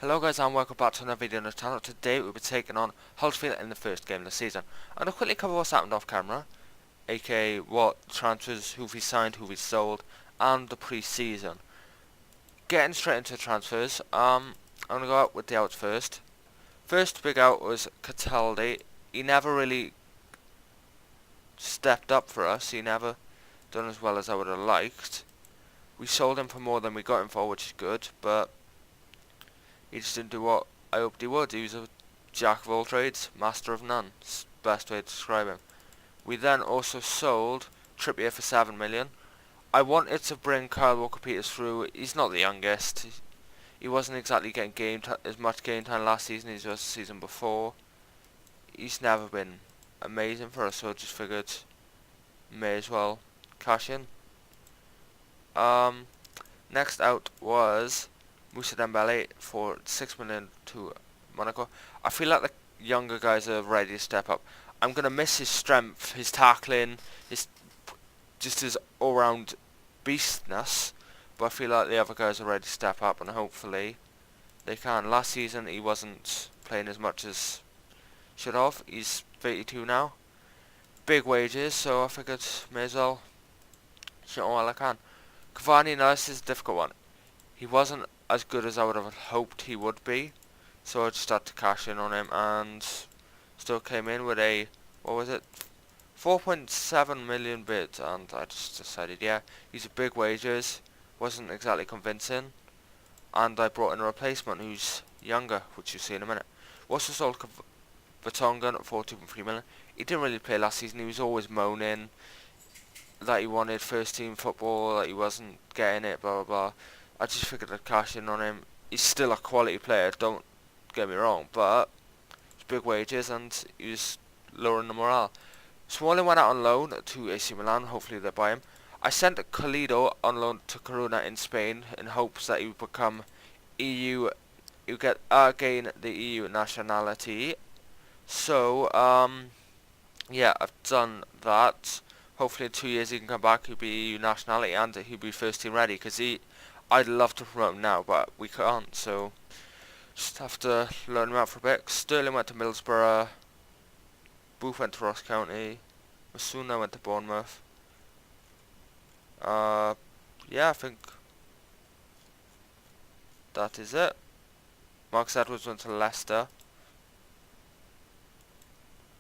Hello guys and welcome back to another video on the channel. Today we'll be taking on Huddersfield in the first game of the season. I'm going to quickly cover what's happened off camera, aka what transfers, who we signed, who we sold, and the pre-season. Getting straight into transfers, I'm going to go out with the outs first. First big out was Cataldi. He never really stepped up for us, he never done as well as I would have liked. We sold him for more than we got him for, which is good, but he just didn't do what I hoped he would. He was a jack of all trades, master of none. It's the best way to describe him. We then also sold Trippier for 7 million. I wanted to bring Kyle Walker-Peters through. He's not the youngest. He wasn't exactly getting as much game time last season as he was the season before. He's never been amazing for us, so I just figured may as well cash in. Next out was Moussa Dembele for 6 million to Monaco. I feel like the younger guys are ready to step up. I'm going to miss his strength, his tackling, his all-round beastness, but I feel like the other guys are ready to step up, and hopefully they can. Last season he wasn't playing as much as should have. He's 32 now. Big wages, so I figured may as well shoot him while I can. Cavani, now this is a difficult one. He wasn't as good as I would have hoped he would be, so I just had to cash in on him and still came in with a, what was it, 4.7 million bid, and I just decided, yeah, he's a big wages, wasn't exactly convincing, and I brought in a replacement who's younger, which you'll see in a minute. Also sold Vertonghen at 42.3 million. He didn't really play last season. He was always moaning that he wanted first team football, that he wasn't getting it, blah blah blah. I just figured I'd cash in on him. He's still a quality player, don't get me wrong, but it's big wages and he was lowering the morale. Smalling went out on loan to AC Milan, hopefully they buy him. I sent Calido on loan to Corona in Spain in hopes that he would become EU, he would get gain the EU nationality. So, yeah, I've done that. Hopefully in 2 years he can come back, he'll be EU nationality and he'll be first team ready, because I'd love to promote him now, but we can't, so just have to learn him out for a bit. Sterling went to Middlesbrough, Booth went to Ross County, Masuna went to Bournemouth. Yeah, I think that is it. Marcus Edwards went to Leicester.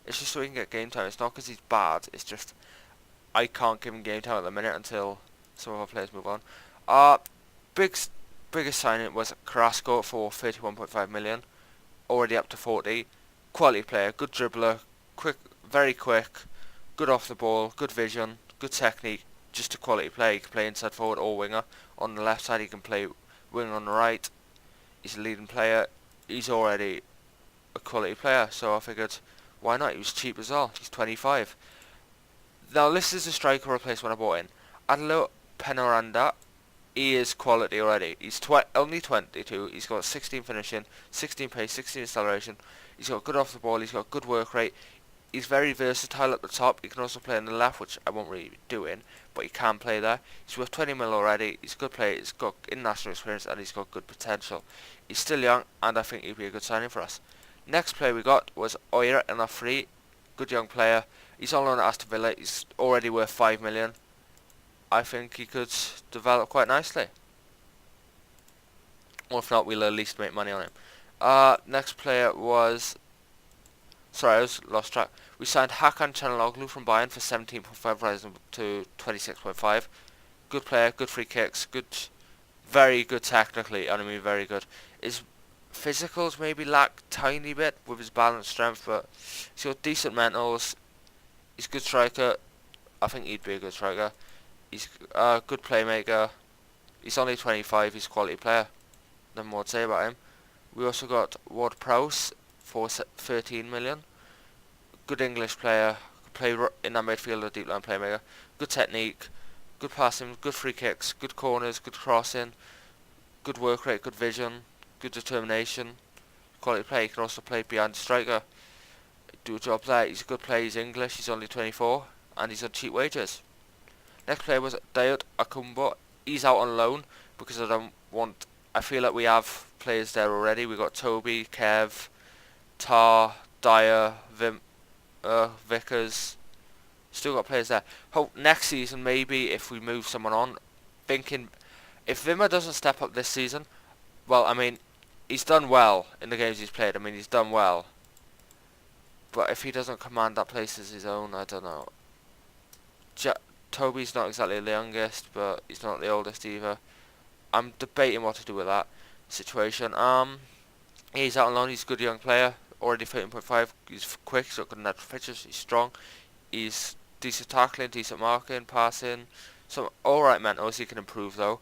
It's just so he can get game time. It's not because he's bad, it's just I can't give him game time at the minute until some of our players move on. Biggest signing was Carrasco for 31.5 million, already up to 40. Quality player, good dribbler, very quick, good off the ball, good vision, good technique. Just a quality player. He can play inside forward or winger. On the left side, he can play wing on the right. He's a leading player. He's already a quality player, so I figured why not? He was cheap as well. He's 25. Now this is a striker replacement I bought in. Adelo Peñaranda. He is quality already. He's only 22. He's got 16 finishing, 16 pace, 16 acceleration. He's got good off the ball. He's got good work rate. He's very versatile at the top. He can also play on the left, which I won't really be doing, but he can play there. He's worth 20 mil already. He's a good player. He's got international experience and he's got good potential. He's still young, and I think he'd be a good signing for us. Next player we got was Oira in a free. Good young player. He's on loan at Aston Villa. He's already worth 5 million. I think he could develop quite nicely. Or if not, we'll at least make money on him. Next player was... Sorry, I lost track. We signed Hakan Çalhanoğlu from Bayern for 17.5, rising to 26.5. Good player, good free kicks, very good technically, I mean very good. His physicals maybe lack tiny bit with his balance strength, but he's got decent mentals. He's a good striker. I think he'd be a good striker. He's a good playmaker. He's only 25. He's a quality player. Nothing more to say about him. We also got Ward-Prowse for 13 million. Good English player. Could play in that midfield, a deep line playmaker. Good technique. Good passing. Good free kicks. Good corners. Good crossing. Good work rate. Good vision. Good determination. Quality player. He can also play behind the striker. Do a job there. He's a good player. He's English. He's only 24. And he's on cheap wages. Next player was Dayot Akumbo. He's out on loan because I don't want I feel like we have players there already. We got Toby, Kev, Tar, Dyer, Vickers. Still got players there. Hope next season maybe if we move someone on. Thinking if Vimmer doesn't step up this season, well, I mean, he's done well in the games he's played. I mean, he's done well. But if he doesn't command that place as his own, I don't know. Toby's not exactly the youngest, but he's not the oldest either. I'm debating what to do with that situation. He's out on loan. He's a good young player. Already 13.5. He's quick. He's got good natural features. He's strong. He's decent tackling, decent marking, passing. Some alright mentals. He can improve though.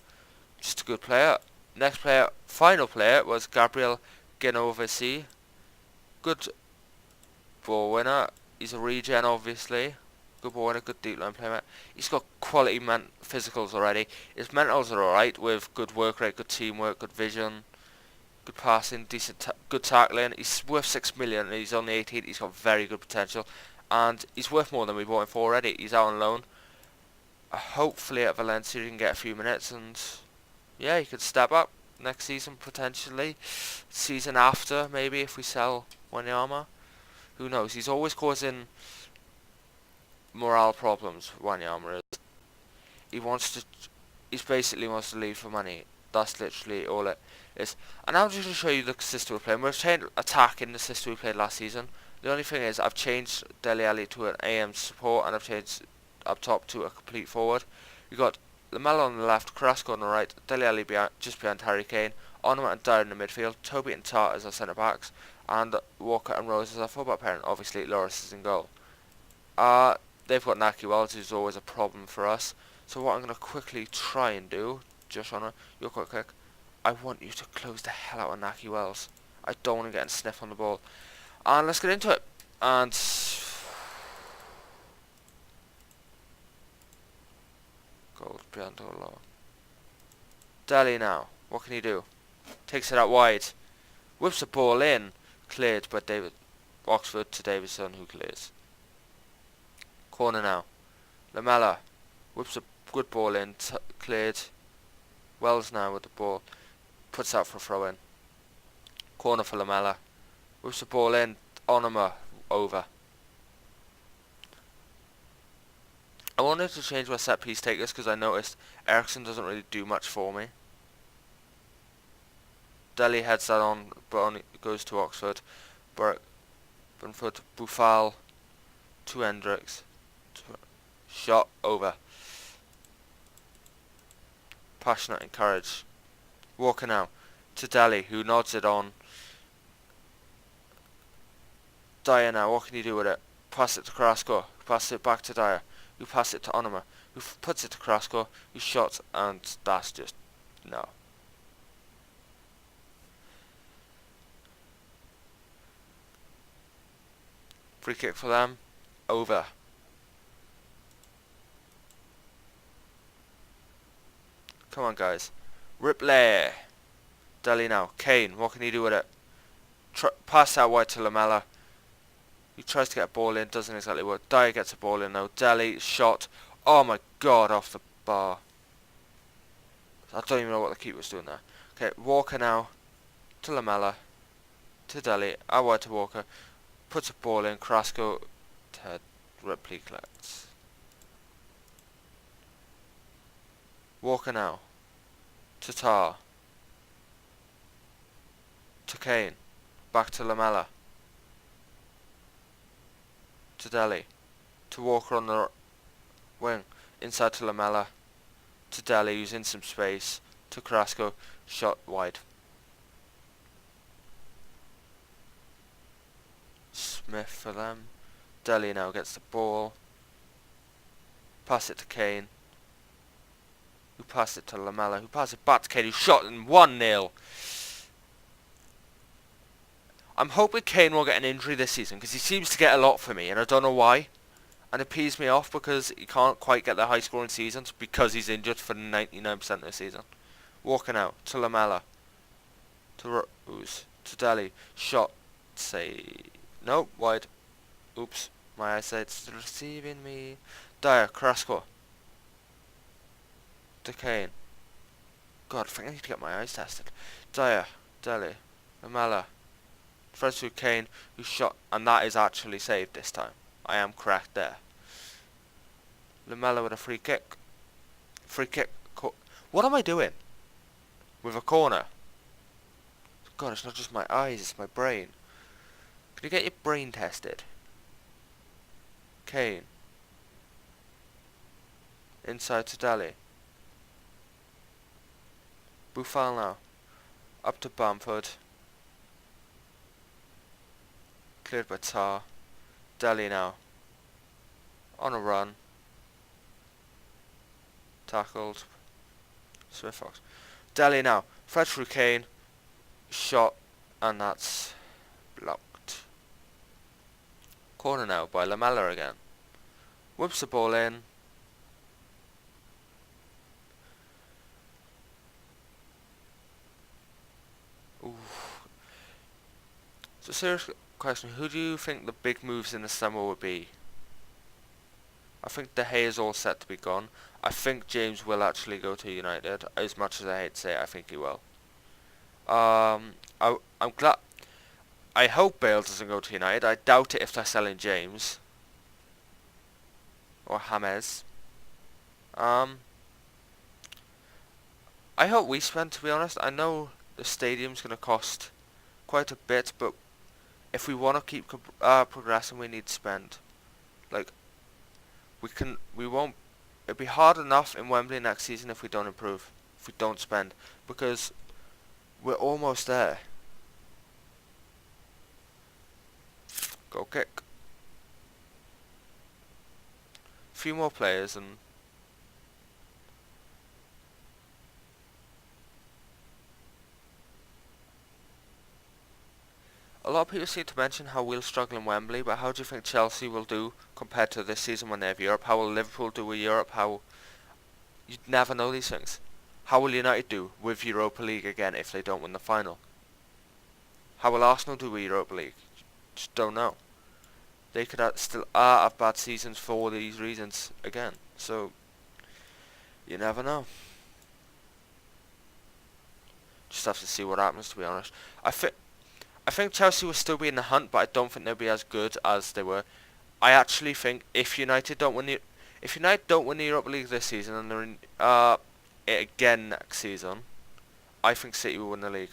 Just a good player. Next player, final player, was Gabriel Genovese. Good ball winner. He's a regen, obviously. Good ball winner, good deep line player. He's got quality physicals already. His mentals are alright with good work rate, good teamwork, good vision, good passing, good tackling. He's worth 6 million and he's only 18. He's got very good potential. And he's worth more than we bought him for already. He's out on loan. Hopefully at Valencia he can get a few minutes and yeah, he could step up next season potentially. Season after maybe if we sell Wanyama. Who knows? He's always causing morale problems, Wanyama is. He basically wants to leave for money. That's literally all it is. And I'm just going to show you the system we're playing. We're playing attack in the system we played last season. The only thing is I've changed Dele Alli to an AM support and I've changed up top to a complete forward. We've got Lamella on the left, Carrasco on the right, Dele Alli just behind Harry Kane, Onuma and Dyer in the midfield, Toby and Tart as our centre backs, and Walker and Rose as our fullback pairing. Obviously Loris is in goal. They've got Naki Wells, who's always a problem for us. So what I'm going to quickly try and do, Josh Honor, you're quite quick. I want you to close the hell out of Naki Wells. I don't want to get a sniff on the ball. And let's get into it. And goals beyond all law. Dele now. What can he do? Takes it out wide. Whips the ball in. Cleared by Oxford to Davidson, who clears. Corner now. Lamella whips a good ball in. Cleared. Wells now with the ball. Puts out for a throw in. Corner for Lamella. Whips the ball in. Onuma over. I wanted to change my set piece takers because I noticed Ericsson doesn't really do much for me. Dele heads that on, but only goes to Oxford. Brentford, Boufal to Hendricks. Shot over. Passionate and courage. Walker now to Dele, who nods it on. Dyer now, what can you do with it? Pass it to Carrasco, pass it back to Dyer, who pass it to Onuma, who puts it to Carrasco, who shots, and that's just no. Free kick for them. Over. Come on, guys. Ripley. Dele now. Kane. What can he do with it? Pass out wide to Lamella. He tries to get a ball in. Doesn't exactly work. Dyer gets a ball in now. Dele. Shot. Oh my god. Off the bar. I don't even know what the keeper was doing there. Okay. Walker now. To Lamella. To Dele. Out wide to Walker. Puts a ball in. Carrasco to Ripley collects. Walker now. To Tar. To Kane. Back to Lamella. To Dele. To Walker on the wing. Inside to Lamella. To Dele, who's in some space. To Carrasco. Shot wide. Smith for them. Dele now gets the ball. Pass it to Kane. Who passed it to Lamella. Who passed it back to Kane. Who shot in 1-0. I'm hoping Kane will get an injury this season because he seems to get a lot for me and I don't know why. And it pees me off because he can't quite get the high scoring seasons because he's injured for 99% of the season. Walking out to Lamella. To Rose. To Dele. Shot. Say. No, wide. Oops. My eyesight's receiving me. Dyer. Carrasco. To Kane. God, I think I need to get my eyes tested. Dyer, Dele, Lamela, Fred through Kane, who shot, and that is actually saved this time. I am correct there. Lamela with a free kick. Free kick. What am I doing? With a corner. God, it's not just my eyes, it's my brain. Can you get your brain tested? Kane. Inside to Dele. Buffal now. Up to Bamford. Cleared by Tar. Dele now. On a run. Tackled. Smith Fox. Dele now. Fred through Kane. Shot. And that's blocked. Corner now by Lamela again. Whips the ball in. Ooh. So serious question, who do you think the big moves in the summer would be? I think De Gea is all set to be gone. I think James will actually go to United. As much as I hate to say it, I think he will. I'm glad. I hope Bale doesn't go to United. I doubt it if they're selling James. Or James. I hope we spend, to be honest. I know the stadium's going to cost quite a bit, but if we want to keep progressing, we need to spend. Like, we won't. It'll be hard enough in Wembley next season if we don't improve, if we don't spend, because we're almost there. Goal kick. Few more players and a lot of people seem to mention how we'll struggle in Wembley, but how do you think Chelsea will do compared to this season when they have Europe? How will Liverpool do with Europe? How you'd never know these things. How will United do with Europa League again if they don't win the final? How will Arsenal do with Europa League? Just don't know. They could still have bad seasons for all these reasons again. So you never know. Just have to see what happens, to be honest. I think Chelsea will still be in the hunt, but I don't think they'll be as good as they were. I actually think if United don't win the Europa League this season and they're in it again next season, I think City will win the league.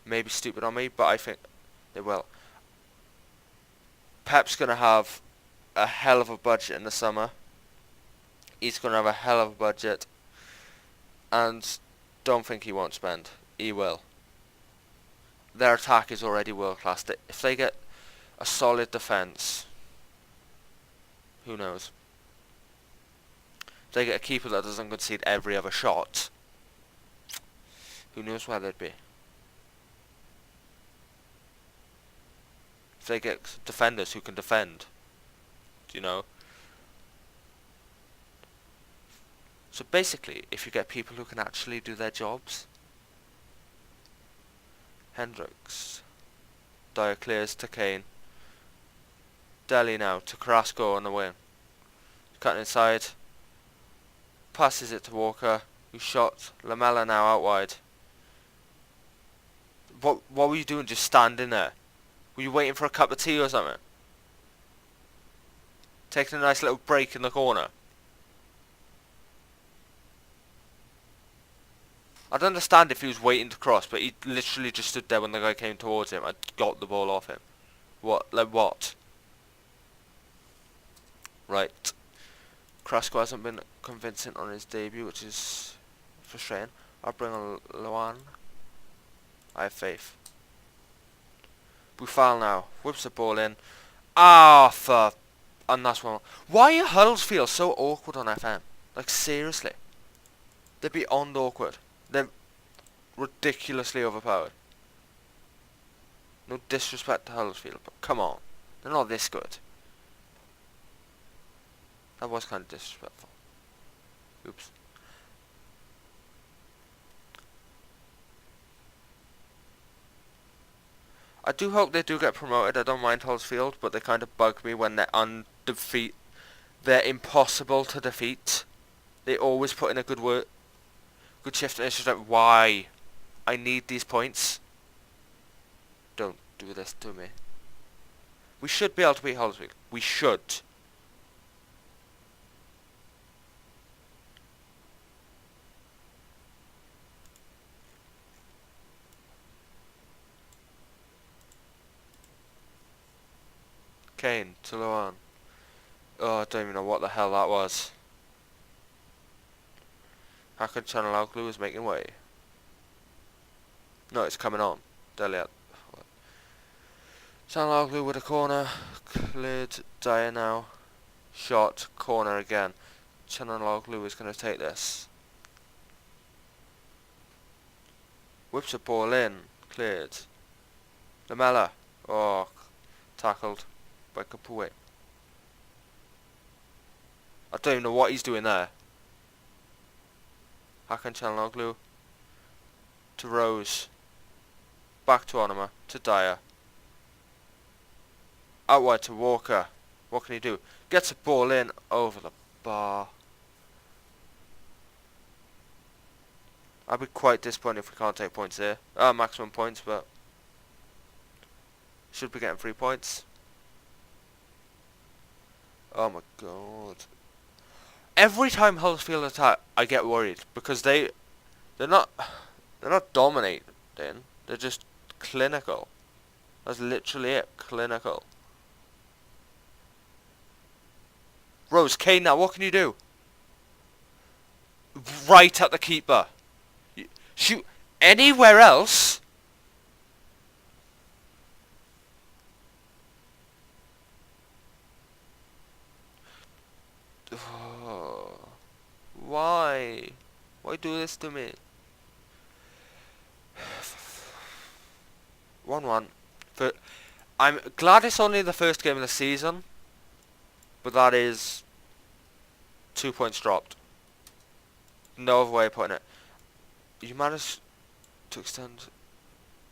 Maybe stupid on me, but I think they will. Pep's gonna have a hell of a budget in the summer. He's gonna have a hell of a budget, and don't think he won't spend. He will. Their attack is already world class. If they get a solid defence, who knows? If they get a keeper that doesn't concede every other shot, who knows where they'd be? If they get defenders who can defend, you know? So basically, if you get people who can actually do their jobs. Hendricks. Dyer clears to Kane. Dele now to Carrasco on the wing. Cutting inside. Passes it to Walker, who shot. Lamela now out wide. What were you doing just standing there? Were you waiting for a cup of tea or something? Taking a nice little break in the corner. I'd understand if he was waiting to cross, but he literally just stood there when the guy came towards him and got the ball off him. What? Like what? Right. Carrasco hasn't been convincing on his debut, which is frustrating. I'll bring on Luan. I have faith. Buffal now. Whips the ball in. And that's one. Why are Huddersfield so awkward on FM? Like, seriously. They're beyond awkward. They're ridiculously overpowered. No disrespect to Huddersfield, but come on. They're not this good. That was kind of disrespectful. Oops. I do hope they do get promoted. I don't mind Huddersfield, but they kind of bug me when they're They're impossible to defeat. They always put in a good word. Good shift. And it's just like, why? I need these points. Don't do this to me. We should be able to beat Huddersfield. We should. Kane to Luan. Oh, I don't even know what the hell that was. Hakan Chanaloglu is making way. No, it's coming on. Deliat. Chanaloglu with a corner. Cleared. Dyer now. Shot. Corner again. Chanaloglu is going to take this. Whips a ball in. Cleared. Lamella. Oh, tackled by Kapue. I don't even know what he's doing there. Hakan Çalhanoğlu to Rose. Back to Onuma. To Dyer. Out wide to Walker. What can he do? Gets a ball in over the bar. I'd be quite disappointed if we can't take points here. Maximum points, but should be getting 3 points. Oh my god. Every time Huddersfield attack, I get worried because they're not dominating. They're just clinical. That's literally it. Clinical. Rose, Kane now, what can you do? Right at the keeper. Shoot anywhere else. Oh, why? Why do this to me? 1-1. But I'm glad it's only the first game of the season. But that is 2 points dropped. No other way of putting it. You managed to extend.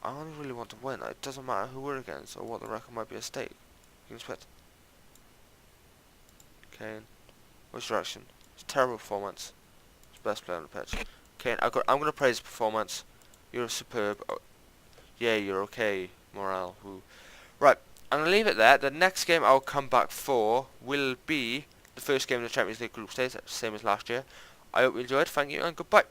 I only really want to win. It doesn't matter who we're against or what the record might be at stake. You can split. Kane. Which direction? It's a terrible performance. It's the best player on the pitch. Kane, I'm going to praise his performance. You're superb. Oh, yeah, you're okay, Morale. Who? Right, I'm going to leave it there. The next game I'll come back for will be the first game of the Champions League group stage, same as last year. I hope you enjoyed. Thank you and goodbye.